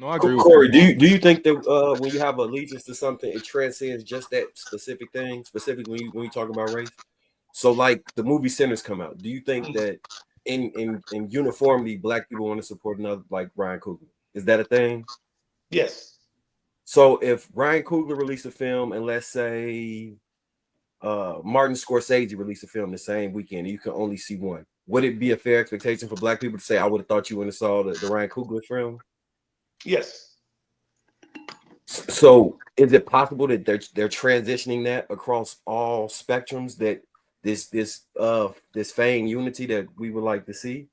No, I agree with Corey, you. do you think that when you have allegiance to something, it transcends just that specific thing, specifically when you talk about race? So, like the movie Sinners come out, do you think that in uniformity, black people want to support another like Ryan Coogler? Is that a thing? Yes. So, if Ryan Coogler released a film, and let's say Martin Scorsese released a film the same weekend, and you can only see one, would it be a fair expectation for black people to say, "I would have thought you went and saw the Ryan Coogler film"? Yes. So is it possible that they're transitioning that across all spectrums, that this fame unity that we would like to see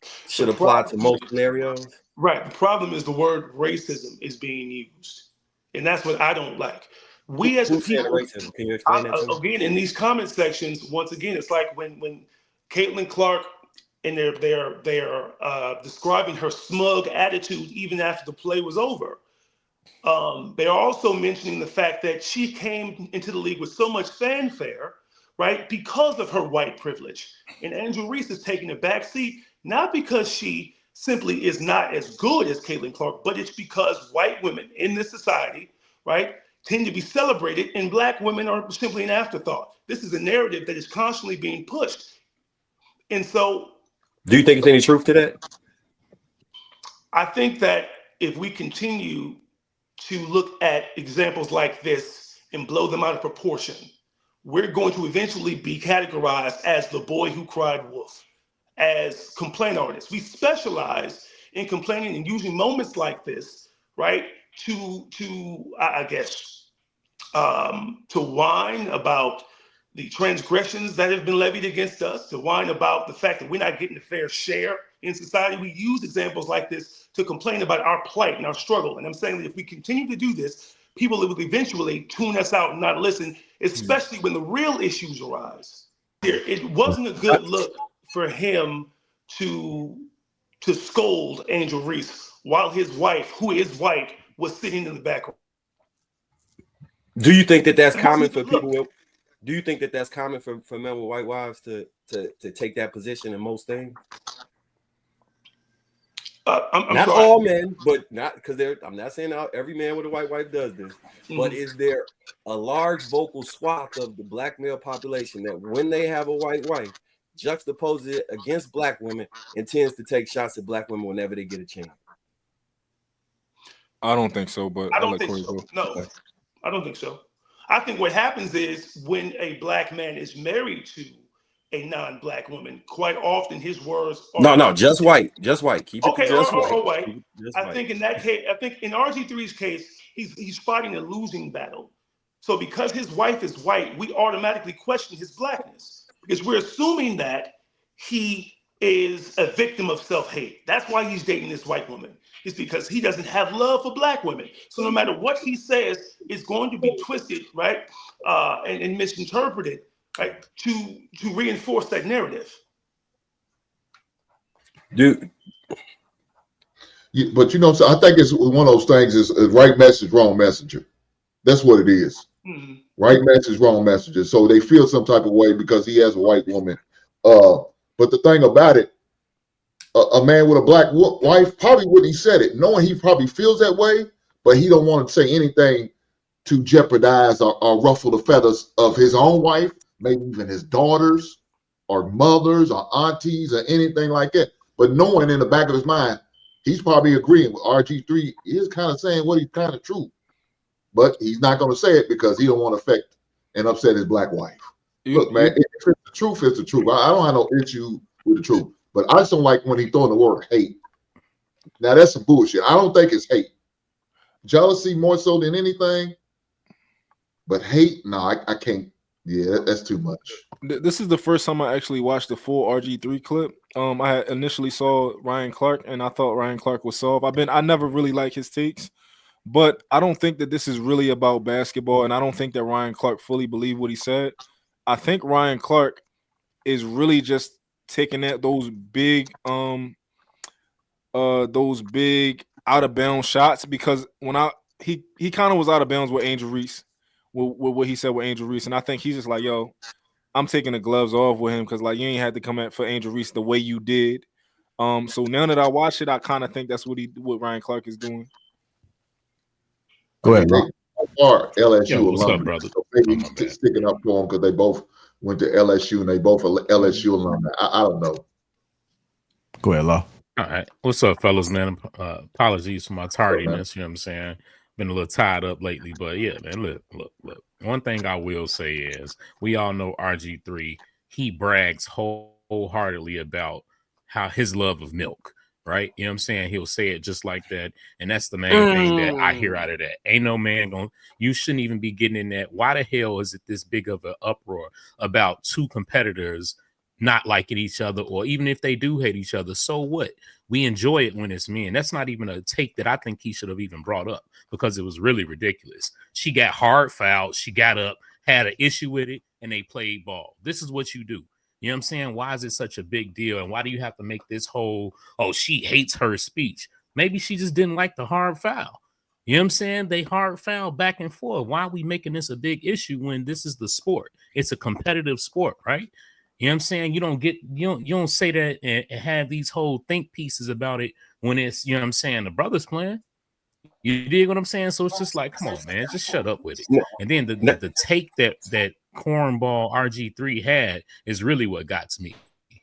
The should apply to problem, most scenarios? right? The problem is the word racism is being used, and that's what I don't like. We as the Who's saying people, racism? Can you explain that to me? again in these comment sections, once again, it's like when Caitlin Clark and they're describing her smug attitude even after the play was over. They are also mentioning the fact that she came into the league with so much fanfare, right, because of her white privilege. And Angel Reese is taking a back seat, not because she simply is not as good as Caitlin Clark, but it's because white women in this society, right, tend to be celebrated and black women are simply an afterthought. This is a narrative that is constantly being pushed. And so Do you think there's any truth to that? I think that if we continue to look at examples like this and blow them out of proportion, we're going to eventually be categorized as the boy who cried wolf, as complaint artists. We specialize in complaining and using moments like this, right, I guess to whine about the transgressions that have been levied against us, to whine about the fact that we're not getting a fair share in society. We use examples like this to complain about our plight and our struggle. And I'm saying that if we continue to do this, people will eventually tune us out and not listen, especially when the real issues arise. It wasn't a good look for him to scold Angel Reese while his wife, who is white, was sitting in the background. Do you think that that's It wasn't common a for good look. people with? Do you think that that's common for men with white wives to take that position in most things? I'm Not sorry. all men, but not because I'm not saying every man with a white wife does this, but Mhm. is there a large vocal swath of the black male population that when they have a white wife, juxtaposes it against black women and tends to take shots at black women whenever they get a chance? I don't think so, but I I'll don't let think Corey so. go. No, Okay. I don't think so. I think what happens is when a black man is married to a non-black woman, quite often his words are No, just white, just white. Keep it to okay, just white. or white. Keep it to just I white. think in that case, I think in RG3's case, he's fighting a losing battle. So because his wife is white, we automatically question his blackness because we're assuming that he is a victim of self-hate. That's why he's dating this white woman. Is because he doesn't have love for black women. So no matter what he says, it's going to be twisted, right, and misinterpreted, right, to reinforce that narrative. Dude, But so I think it's one of those things is right message, wrong messenger. That's what it is. Mm-hmm. Right message, wrong messages. So they feel some type of way because he has a white woman. But the thing about it, a man with a black wife probably wouldn't he said it, knowing he probably feels that way, but he don't want to say anything to jeopardize or ruffle the feathers of his own wife, maybe even his daughters or mothers or aunties or anything like that. But knowing in the back of his mind, he's probably agreeing with RG3 is kind of saying what he's kind of true, but he's not going to say it because he don't want to affect and upset his black wife. Look, man, if it's the truth, it's the truth. I don't have no issue with the truth, but I just don't like when he throwing the word hate. Now that's some bullshit. I don't think it's hate. Jealousy more so than anything, but hate, no, I can't. Yeah, that's too much. This is the first time I actually watched the full RG3 clip. I had initially saw Ryan Clark, and I thought Ryan Clark was soft. I never really liked his takes, but I don't think that this is really about basketball, and I don't think that Ryan Clark fully believed what he said. I think Ryan Clark is really just taking at those big out of bounds shots because when he kind of was out of bounds with Angel Reese, with what he said with Angel Reese, and I think he's just like, yo, I'm taking the gloves off with him because like you ain't had to come at for Angel Reese the way you did. So now that I watch it, I kind of think that's what Ryan Clark is doing. Go ahead, Rob. They are LSU Yo, what's alumni. up, brother? So maybe Oh, my bad. sticking up for them because they both went to LSU and they both are LSU alumni. I don't know. Go ahead, Law. All right. What's up, fellas, man? Apologies for my tardiness. You know what I'm saying? Been a little tied up lately, but yeah, man, look. One thing I will say is we all know RG3, he brags wholeheartedly about how his love of milk, right? You know what I'm saying? He'll say it just like that. And that's the main thing that I hear out of that. Ain't no man you shouldn't even be getting in that. Why the hell is it this big of an uproar about two competitors not liking each other, or even if they do hate each other, so what? We enjoy it when it's men. That's not even a take that I think he should have even brought up, because it was really ridiculous. She got hard fouled. She got up, had an issue with it, and they played ball. This is what you do. You know what I'm saying? Why is it such a big deal? And why do you have to make this whole, oh, she hates her speech? Maybe she just didn't like the hard foul. You know what I'm saying? They hard foul back and forth. Why are we making this a big issue when this is the sport? It's a competitive sport, right? You know what I'm saying? You don't say that and have these whole think pieces about it when it's, you know what I'm saying, the brothers playing. You dig what I'm saying? So it's just like, come on, man, just shut up with it. And then the take that cornball RG3 had is really what got to me.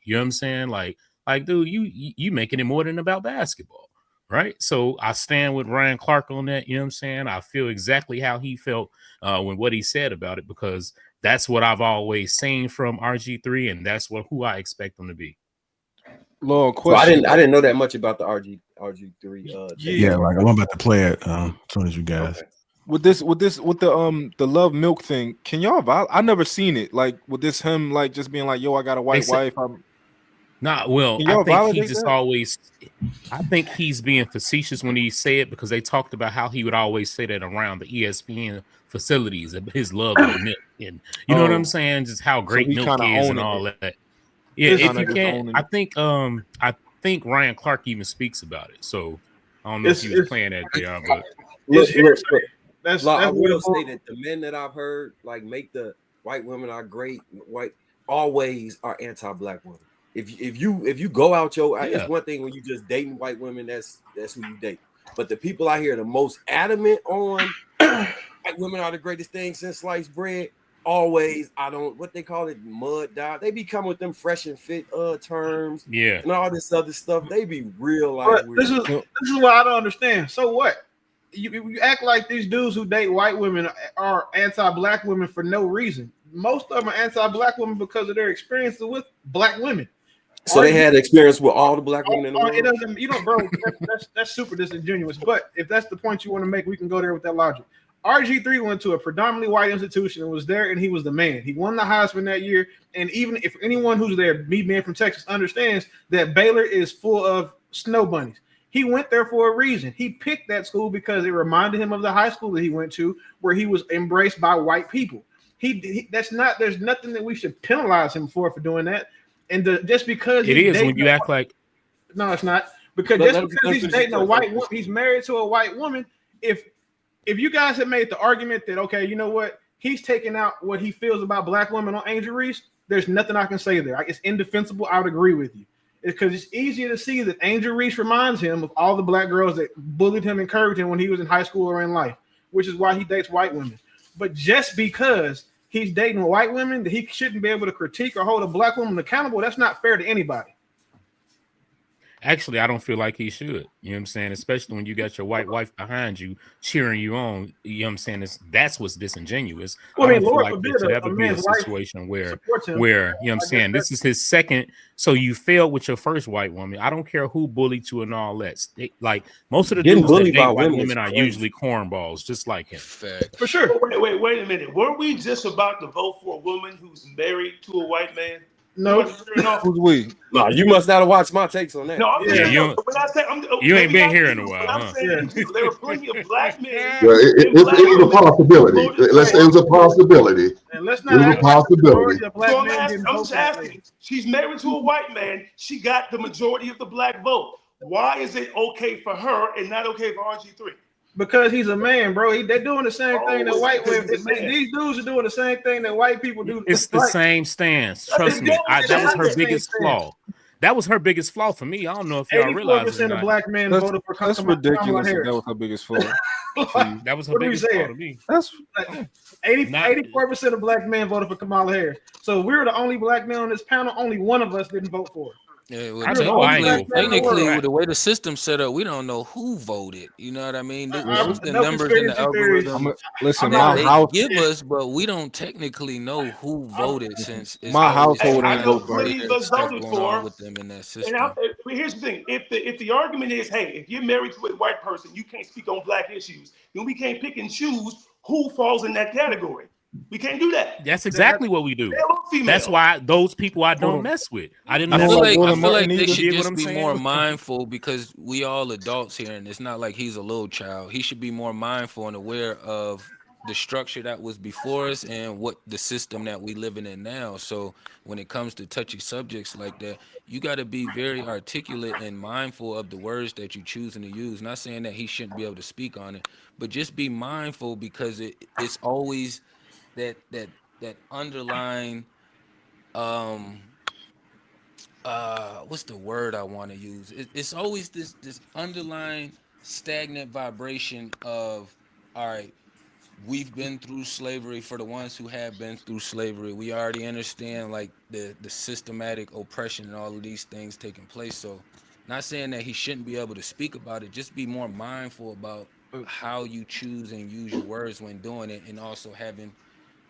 You know what I'm saying? Like, dude, you making it more than about basketball, right? So I stand with Ryan Clark on that. You know what I'm saying? I feel exactly how he felt when what he said about it, because that's what I've always seen from RG3, and that's who I expect him to be. Long So question. I didn't know that much about the RG3. Yeah, like I'm about to play it as soon as you guys. Okay. With the love milk thing, can y'all I never seen it. Like, with this him like just being like, yo, I got a white wife. Well, Can I y'all think he validate just that? always, I think he's being facetious when he say it, because they talked about how he would always say that around the ESPN facilities, his love of milk, and you know what I'm saying, just how great he milk kinda is and owning all it. that. Yeah, He's if kinda you just can't, owning I it. think Ryan Clark even speaks about it. So I don't know if he was playing that JR, but Look. That's I what will say that the men that I've heard like make the white women are great, white always are anti-black women. If you go out it's one thing when you just dating white women, that's who you date. But the people I hear the most adamant on white women are the greatest thing since sliced bread. Always, I don't what they call it, mud dog. They be coming with them fresh and fit terms, and all this other stuff. They be real like weird. This is what I don't understand. So what? You act like these dudes who date white women are anti-black women for no reason. Most of them are anti-black women because of their experiences with black women. So they had experience with all the black women in the world. It doesn't, bro. That's super disingenuous. But if that's the point you want to make, we can go there with that logic. RG3 went to a predominantly white institution and was there, and he was the man. He won the Heisman that year. And even if anyone who's there, me being from Texas, understands that Baylor is full of snow bunnies. He went there for a reason. He picked that school because it reminded him of the high school that he went to, where he was embraced by white people. There's nothing that we should penalize him for doing that. And just because it is when you act like, no, it's not, because just because he's dating a white woman, he's married to a white woman. If you guys had made the argument that, okay, you know what, he's taking out what he feels about black women on Angel Reese, there's nothing I can say there. It's indefensible. I would agree with you. It's because it's easier to see that Angel Reese reminds him of all the black girls that bullied him, encouraged him when he was in high school or in life, which is why he dates white women. But just because he's dating white women, that he shouldn't be able to critique or hold a black woman accountable, that's not fair to anybody. Actually, I don't feel like he should. You know what I'm saying? Especially when you got your white wife behind you, cheering you on. You know what I'm saying? That's what's disingenuous. Well, I don't feel like there should ever be a situation where you know what I'm saying? This is his second. So you failed with your first white woman. I don't care who bullied you and all that. Like, most of the dudes that date white women are usually cornballs, just like him. For sure. Wait a minute. Weren't we just about to vote for a woman who's married to a white man? No. Who's we? No, you must not have watched my takes on that. No, I'm saying, when I say you ain't been here in a while. I'm saying there were plenty of black men. It was a possibility. It was a possibility. And let's not act like the majority of black men. I'm just asking. She's married to a white man. She got the majority of the black vote. Why is it okay for her and not okay for RG3? Because he's a man, bro. They're doing the same thing that white women. These dudes are doing the same thing that white people do. It's the same stance. Trust me. That was her biggest flaw. That was her biggest flaw for me. I don't know if y'all realize it. 84% of black men voted for That's ridiculous. That was her biggest flaw. That was her What are we biggest saying? fault to me. That's Like, Not- 84% of black men voted for Kamala Harris. So we're the only black men on this panel. Only one of us didn't vote for her. Yeah, well, I know I ain't technically, vote for her. technically Right. with the way the system's set up, we don't know who voted. You know what I mean? Once the No numbers in the conspiracy theories. algorithm listen. I'm My not- they house, give us, but we don't technically know who voted since it's my always household I ain't know vote for her. plenty of us stuff voted going on for. with them in that And system. but here's the thing: if the argument is, hey, if you're married to a white person, you can't speak on black issues, then we can't pick and choose who falls in that category. We can't do that. That's exactly what we do. Male or female. That's why those people I Hold don't on. mess with. I didn't I mess don't with. like I Roland feel like Martin they either. should You get what just I'm be saying? more mindful because we all adults here, and it's not like he's a little child. He should be more mindful and aware of the structure that was before us and what the system that we living in now. So when it comes to touchy subjects like that, you got to be very articulate and mindful of the words that you're choosing to use. Not saying that he shouldn't be able to speak on it, but just be mindful because it's always that underlying what's the word I want to use? It's always this underlying stagnant vibration of, all right, we've been through slavery. For the ones who have been through slavery, we already understand like the systematic oppression and all of these things taking place. So not saying that he shouldn't be able to speak about it, just be more mindful about how you choose and use your words when doing it, and also having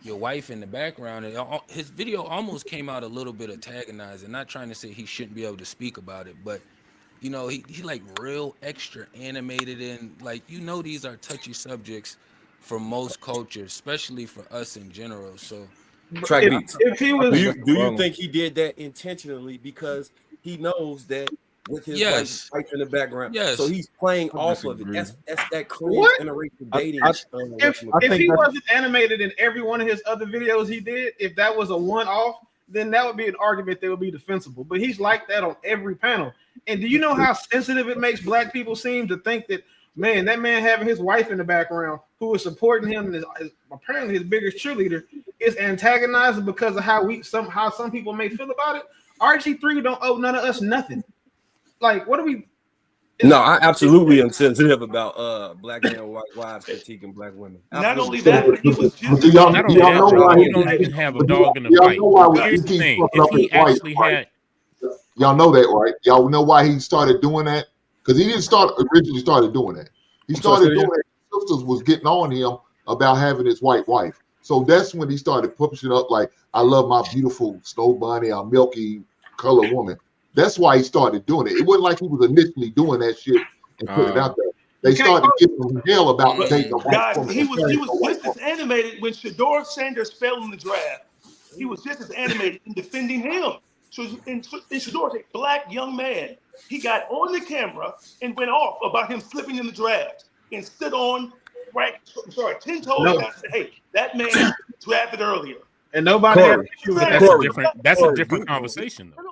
your wife in the background. And his video almost came out a little bit antagonizing, not trying to say he shouldn't be able to speak about it, but you know, he like real extra animated, and like, you know, these are touchy subjects for most cultures, especially for us in general. So Track beats. If he was, Do you think he did that intentionally because he knows that with his yes, wife in the background, yes. so he's playing I off of it. disagree. That's that cringe What? interracial dating. I if think he that- wasn't animated in every one of his other videos he did, if that was a one-off, then that would be an argument that would be defensible. But he's like that on every panel. And do you know how sensitive it makes black people seem to think that, man, that man having his wife in the background who is supporting him and is apparently his biggest cheerleader is antagonizing because of how some people may feel about it? RG3 don't owe none of us nothing. Like, what do we? No, I absolutely am sensitive about black men and white wives critiquing black women. Not Absolutely. only that, but he was just. Do y'all Not do only y'all that, know bro, why you don't even have a dog in the y'all fight. know why Here's he the keeps thing: fucking if up his he wife, actually right? had, Y'all know that, right? Y'all know why he started doing that? Because he didn't originally started doing that. He I'm sorry, started say it doing again? it. Sisters was getting on him about having his white wife. So that's when he started pushing up like, I love my beautiful snow bunny, our milky color woman. That's why he started doing it. It wasn't like he was initially doing that shit and put it out there. They started giving him hell about But dating a white guys, woman. he and was marrying a white just as animated when Shador Sanders fell in the draft. He was just as animated in defending him. So in Shador's a black young man. He got on the camera and went off about him slipping in the draft and stood on 10 toes No. down and said, hey, that man drafted earlier. And nobody had an Corey, issue with that. that's a Corey, different Corey, conversation though.